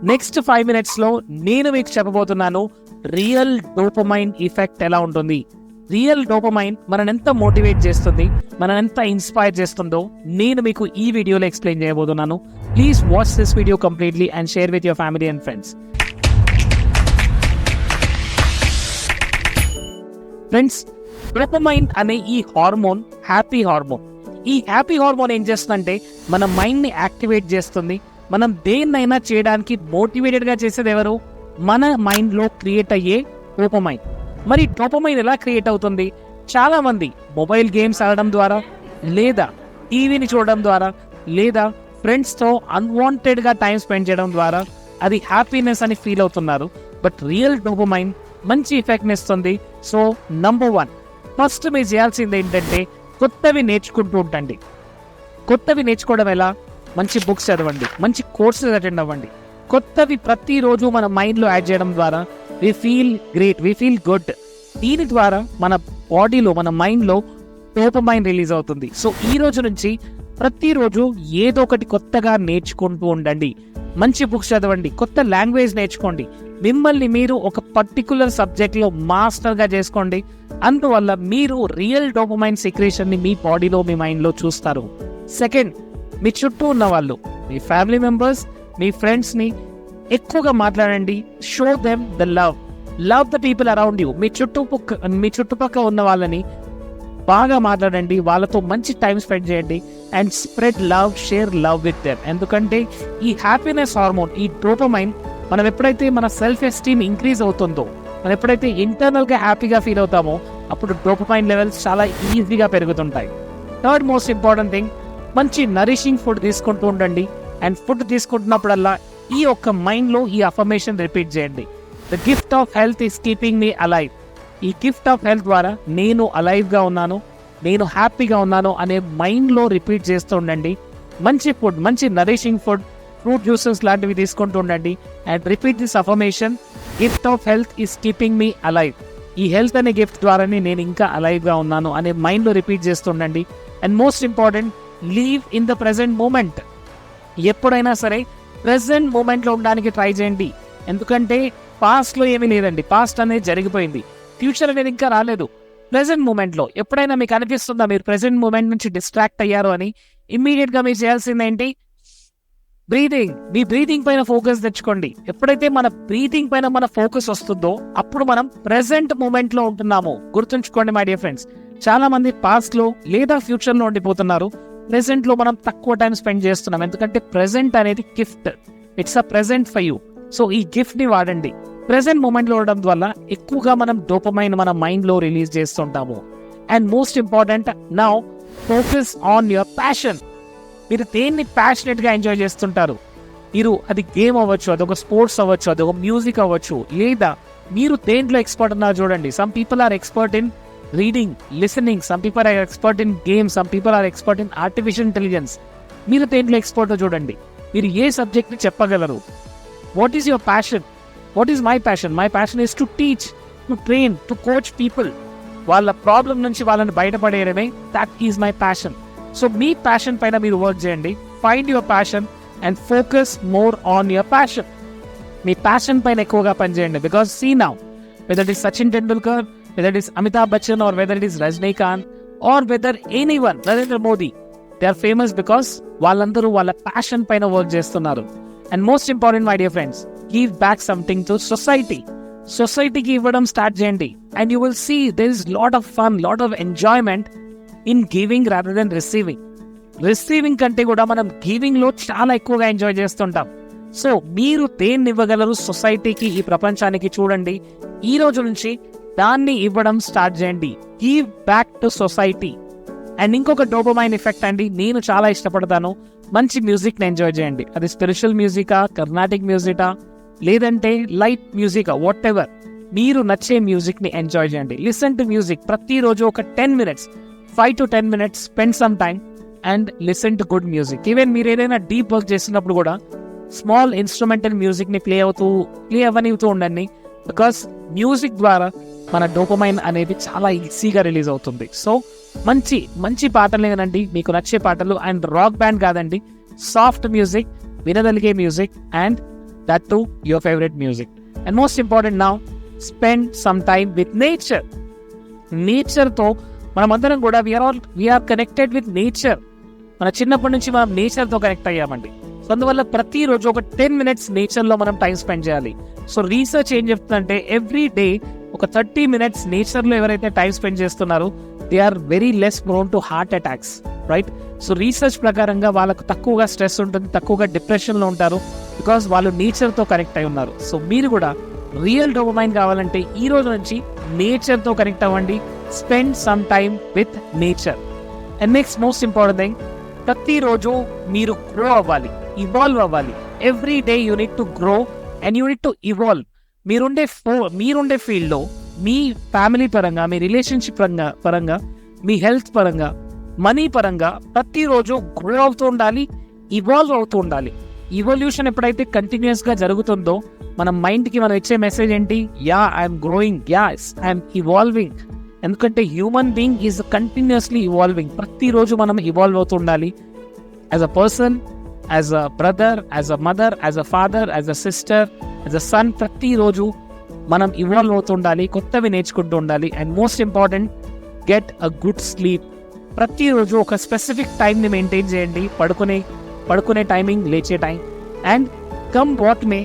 Next 5 minutes నేను మీకు చెప్పబోతున్నాను రియల్ డోపమైన్ ఎఫెక్ట్ ఎలా ఉంటుంది. రియల్ డోపమైన్ మనని ఎంత మోటివేట్ చేస్తుంది, మనని ఎంత ఇన్స్పైర్ చేస్తుందో నేను మీకు ఈ వీడియోలో ఎక్స్ప్లెయిన్ చేయబోతున్నాను. Please watch this video completely and share with your family and friends. Friends, dopamine అనే ఈ హార్మోన్ హ్యాపీ హార్మోన్. ఈ హ్యాపీ హార్మోన్ ఏం చేస్తుందంటే మన మైండ్ని యాక్టివేట్ చేస్తుంది. మనం దేన్నైనా చేయడానికి మోటివేటెడ్గా చేసేది ఎవరు? మన మైండ్లో క్రియేట్ అయ్యే డోపమైన్. మరి డోపమైన్ ఎలా క్రియేట్ అవుతుంది? చాలామంది మొబైల్ గేమ్స్ ఆడడం ద్వారా, లేదా టీవీని చూడడం ద్వారా, లేదా ఫ్రెండ్స్తో అన్వాంటెడ్గా టైం స్పెండ్ చేయడం ద్వారా అది హ్యాపీనెస్ అని ఫీల్ అవుతున్నారు. బట్ రియల్ డోపమైన్ మంచి ఎఫెక్ట్ని ఇస్తుంది. సో నంబర్ 1, ఫస్ట్ మీరు చేయాల్సింది ఏంటంటే కొత్తవి నేర్చుకుంటూ ఉండండి. కొత్తవి నేర్చుకోవడం ఎలా? మంచి బుక్స్ చదవండి, మంచి కోర్సెస్ అటెండ్ అవ్వండి. కొత్తవి ప్రతిరోజు మన మైండ్లో యాడ్ చేయడం ద్వారా we feel great, we feel good. దీని ద్వారా మన బాడీలో, మన మైండ్లో డోపమైన్ రిలీజ్ అవుతుంది. సో ఈ రోజు నుంచి ప్రతిరోజు ఏదో ఒకటి కొత్తగా నేర్చుకుంటూ ఉండండి. మంచి బుక్స్ చదవండి, కొత్త లాంగ్వేజ్ నేర్చుకోండి, మిమ్మల్ని మీరు ఒక పర్టికులర్ సబ్జెక్ట్లో మాస్టర్గా చేసుకోండి. అందువల్ల మీరు రియల్ డోపమైన్ సెక్రేషన్ని మీ బాడీలో, మీ మైండ్లో చూస్తారు. సెకండ్, మీ చుట్టూ ఉన్న వాళ్ళు, మీ ఫ్యామిలీ మెంబర్స్, మీ ఫ్రెండ్స్ని ఎక్కువగా మాట్లాడండి. Show them the love the people around you. మీ చుట్టుపక్కల ఉన్న వాళ్ళని బాగా మాట్లాడండి, వాళ్ళతో మంచి టైం స్పెండ్ చేయండి and spread love, share love with them. ఎందుకంటే ఈ హ్యాపీనెస్ హార్మోన్, ఈ డోపమైన్, మనం ఎప్పుడైతే మన సెల్ఫ్ ఎస్టీమ్ ఇంక్రీజ్ అవుతుందో, మనం ఎప్పుడైతే ఇంటర్నల్గా హ్యాపీగా ఫీల్ అవుతామో అప్పుడు డోపమైన్ లెవెల్స్ చాలా ఈజీగా పెరుగుతుంటాయి. థర్డ్ మోస్ట్ ఇంపార్టెంట్ థింగ్, మంచి నరిషింగ్ ఫుడ్ తీసుకుంటూ ఉండండి. అండ్ ఫుడ్ తీసుకుంటున్నప్పుడల్లా ఈ ఒక్క మైండ్లో ఈ అఫర్మేషన్ రిపీట్ చేయండి. The gift of health is keeping me alive. ఈ గిఫ్ట్ ఆఫ్ హెల్త్ ద్వారా నేను అలైవ్గా ఉన్నాను, నేను హ్యాపీగా ఉన్నాను అనే మైండ్లో రిపీట్ చేస్తూ ఉండండి. మంచి ఫుడ్, మంచి నరిషింగ్ ఫుడ్, ఫ్రూట్ జ్యూసెస్ లాంటివి తీసుకుంటూ ఉండండి. And repeat this affirmation, gift of health is keeping me alive. ఈ హెల్త్ అనే గిఫ్ట్ ద్వారానే నేను ఇంకా అలైవ్గా ఉన్నాను అనే మైండ్లో రిపీట్ చేస్తుండండి. And most important, live in the present moment. ఎప్పుడైనా సరే ప్రెజెంట్ మూమెంట్లో ఉండడానికి ట్రై చేయండి. ఎందుకంటే పాస్ట్లో ఏమీ లేదండి, పాస్ట్ అనేది జరిగిపోయింది, ఫ్యూచర్ అనేది ఇంకా రాలేదు. ప్రెజెంట్ మూమెంట్లో ఎప్పుడైనా మీకు అనిపిస్తుందా మీరు ప్రెజెంట్ మూమెంట్ నుంచి డిస్ట్రాక్ట్ అయ్యారు అని? ఇమ్మీడియట్గా మీరు చేయాల్సింది ఏంటి? బ్రీతింగ్. మీ బ్రీతింగ్ పైన ఫోకస్ తెచ్చుకోండి. ఎప్పుడైతే మన బ్రీతింగ్ పైన మన ఫోకస్ వస్తుందో అప్పుడు మనం ప్రెజెంట్ మూమెంట్లో ఉంటున్నాము. గుర్తుంచుకోండి మై డియర్ ఫ్రెండ్స్, చాలా మంది పాస్ట్లో లేదా ఫ్యూచర్లో ఉండిపోతున్నారు. ప్రెజెంట్లో మనం తక్కువ టైం స్పెండ్ చేస్తున్నాం. ఎందుకంటే ప్రెజెంట్ అనేది gift, it's a present for you. So ఈ గిఫ్ట్ని వాడండి. ప్రెజెంట్ మూమెంట్లో ఉండడం వల్ల ఎక్కువగా మనం డోపమైన్ మన మైండ్లో రిలీజ్ చేస్తుంటాము. And most important, now focus on your passion. మీరు దేన్ని ప్యాషనెట్గా ఎంజాయ్ చేస్తుంటారు? మీరు అది గేమ్ అవ్వచ్చు, అదొక స్పోర్ట్స్ అవ్వచ్చు, అదొక మ్యూజిక్ అవ్వచ్చు, లేదా మీరు దేంట్లో ఎక్స్పర్ట్ ఉన్నారు చూడండి. Some people are expert in reading, listening, some people are expert in games, some people are expert in artificial intelligence. మీరు దేంట్లో ఎక్స్పర్ట్ చూడండి. మీరు ఏ సబ్జెక్ట్ని చెప్పగలరు? What is your passion? What is my passion? My passion is to teach, to train, to coach people. వాళ్ళ problem నుంచి వాళ్ళని బయటపడేయడమే, that is my passion. So మీ ప్యాషన్ పైన మీరు వర్క్ చేయండి. Find your passion and focus more on your passion. మీ passion పైన ఎక్కువగా పనిచేయండి. Because see now, whether it is Sachin Tendulkar, whether it is Amitabh Bachchan, or whether it is Rajnikant, or whether anyone, Narendra Modi, they are famous because వాళ్ళందరూ వాళ్ళ passion పైన work చేస్తున్నారు. And most important my dear friends, give back something to society. సొసైటీకి ఇవ్వడం start చేయండి and you will see there is lot of fun, lot of enjoyment in giving rather than receiving. Receiving కంటే కూడా మనం గివింగ్లో చాలా ఎక్కువగా enjoy చేస్తుంటాం. So మీరు దేన్ని ఇవ్వగలరు సొసైటీకి, ఈ ప్రపంచానికి చూడండి. ఈ రోజు నుంచి దాన్ని ఇవ్వడం స్టార్ట్ చేయండి. Give back to society. And ఇంకొక డోపమైన్ ఎఫెక్ట్ అండి, నేను చాలా ఇష్టపడతాను. మంచి మ్యూజిక్ని ఎంజాయ్ చేయండి. అది స్పిరిచువల్ మ్యూజికా, కర్ణాటిక్ మ్యూజికా, లేదంటే లైట్ మ్యూజికా, వాట్ ఎవర్, మీరు నచ్చే మ్యూజిక్ని ఎంజాయ్ చేయండి. Listen to music. ప్రతిరోజు ఒక 10 minutes, 5 to 10 minutes spend some time and listen to good music. Even మీరు ఏదైనా డీప్ వర్క్ చేసినప్పుడు కూడా స్మాల్ ఇన్స్ట్రుమెంటల్ మ్యూజిక్ని ప్లే అవ్వనివ్తూ ఉండండి. బికాస్ మ్యూజిక్ ద్వారా మన డోపమైన్ అనేది చాలా ఈజీగా రిలీజ్ అవుతుంది. సో మంచి మంచి పాటలు వినండి, మీకు నచ్చే పాటలు. అండ్ రాక్ బ్యాండ్ కాదండి, సాఫ్ట్ మ్యూజిక్, వినదలిగే music. And that too your favorite music. And most important now, spend some time with nature. Nature తో మనమందరం కూడా వీఆర్ కనెక్టెడ్ విత్ నేచర్. మన చిన్నప్పటి నుంచి మనం నేచర్తో కనెక్ట్ అయ్యామండి. సో అందువల్ల ప్రతిరోజు ఒక 10 minutes నేచర్లో మనం టైం స్పెండ్ చేయాలి. సో రీసెర్చ్ ఏం చెప్తుందంటే ఎవ్రీ డే ఒక 30 minutes నేచర్లో ఎవరైతే టైం స్పెండ్ చేస్తున్నారో they are very less prone to heart attacks, right? So research ప్రకారంగా వాళ్ళకు తక్కువగా స్ట్రెస్ ఉంటుంది, తక్కువగా డిప్రెషన్లో ఉంటారు, బికాస్ వాళ్ళు నేచర్తో కనెక్ట్ అయి ఉన్నారు. సో మీరు కూడా రియల్ డోపమైన్ కావాలంటే ఈ రోజు నుంచి నేచర్తో కనెక్ట్ అవ్వండి. Spend some time with nature. And next most important thing, ప్రతిరోజు మీరు గ్రో అవ్వాలి, ఇవాల్వ్ అవ్వాలి. Every day you need to grow and you need to evolve. మీరుండే ఫీల్డ్లో మీ ఫ్యామిలీ పరంగా, మీ రిలేషన్షిప్ పరంగా, మీ హెల్త్ పరంగా, మనీ పరంగా ప్రతిరోజు గ్రో అవుతూ ఉండాలి, ఇవాల్వ్ అవుతూ ఉండాలి. ఇవల్యూషన్ ఎప్పుడైతే కంటిన్యూస్గా జరుగుతుందో మన మైండ్కి మనం ఇచ్చే మెసేజ్ ఏంటి? Yeah I'm growing, as I'm evolving. ఎందుకంటే human being is continuously evolving. ప్రతిరోజు మనం ఇవాల్వ్ అవుతూ ఉండాలి. As a person, as a brother, as a mother, as a father, as a sister, as a son, ప్రతిరోజు మనం evolve అవుతూ ఉండాలి, కొత్తవి నేర్చుకుంటూ ఉండాలి. And most important, get a good sleep. ప్రతిరోజు ఒక స్పెసిఫిక్ టైంని మెయింటైన్ చేయండి, పడుకునే టైమింగ్, లేచే time. And come what may,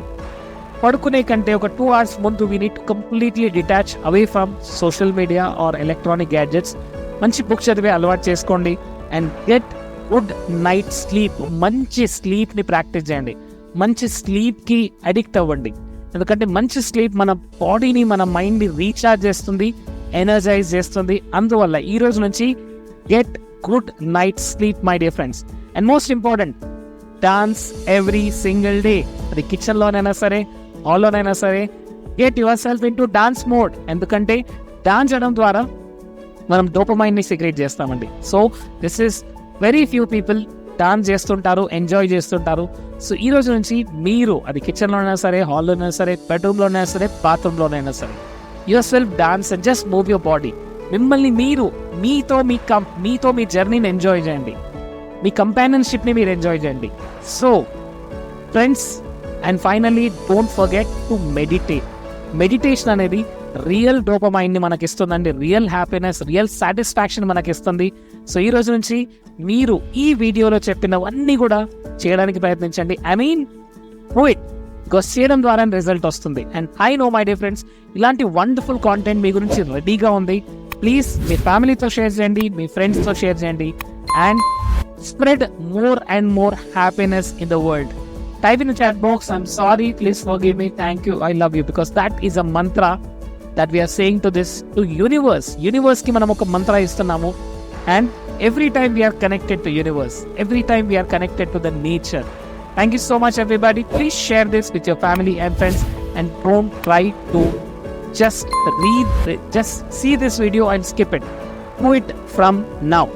పడుకునే కంటే ఒక 2 hours ముందు we need to completely detach away from social media are electronic gadgets. మంచి బుక్ చదివే అలవాటు చేసుకోండి. And get good night sleep. మంచి స్లీప్ని ప్రాక్టీస్ చేయండి. మంచి స్లీప్కి అడిక్ట్ అవ్వండి. ఎందుకంటే మంచి స్లీప్ మన బాడీని, మన మైండ్ని రీఛార్జ్ చేస్తుంది, ఎనర్జైజ్ చేస్తుంది. అందువల్ల ఈ రోజు నుంచి get good night sleep my dear friends. And most important, dance every single day. అది కిచెన్లోనైనా సరే, హాల్లోనైనా సరే, get your self in to dance mode. ఎందుకంటే డాన్స్ చేయడం ద్వారా మనం డోపమైన్ని సెక్రేట్ చేస్తామండి. So this is very few people dance చేస్తుంటారు, ఎంజాయ్ చేస్తుంటారు. సో ఈ రోజు నుంచి మీరు అది కిచెన్లోనైనా సరే, హాల్లోనైనా సరే, బెడ్రూమ్లోనైనా సరే, బాత్రూంలోనైనా సరే, your self dance and just move your body. మిమ్మల్ని మీరు మీతో మీ జర్నీని ఎంజాయ్ చేయండి, మీ కంపానియన్షిప్ని మీరు ఎంజాయ్ చేయండి. So friends, and finally don't forget to meditate. Meditation అనేది రియల్ డోపమైన్ని మనకిస్తుందండి, రియల్ హ్యాపీనెస్, రియల్ సాటిస్ఫాక్షన్ మనకిస్తుంది. సో ఈ రోజు నుంచి మీరు ఈ వీడియోలో చెప్పినవన్నీ కూడా చేయడానికి ప్రయత్నించండి. I mean do it, because చేయడం ద్వారా రిజల్ట్ వస్తుంది. And I know my dear friends, ఇలాంటి వండర్ఫుల్ కాంటెంట్ మీ గురించి రెడీగా ఉంది. ప్లీజ్ మీ ఫ్యామిలీతో షేర్ చేయండి, మీ ఫ్రెండ్స్తో షేర్ చేయండి. And spread more and more happiness in the world. Type in the chat box, I'm sorry, please forgive me, thank you, I love you, because that is a mantra that we are saying to universe ki manam oka mantra istunnamo. And every time we are connected to universe, every time we are connected to the nature. Thank you so much everybody. Please share this with your family and friends, and don't try to just see this video and skip it. Do it from now.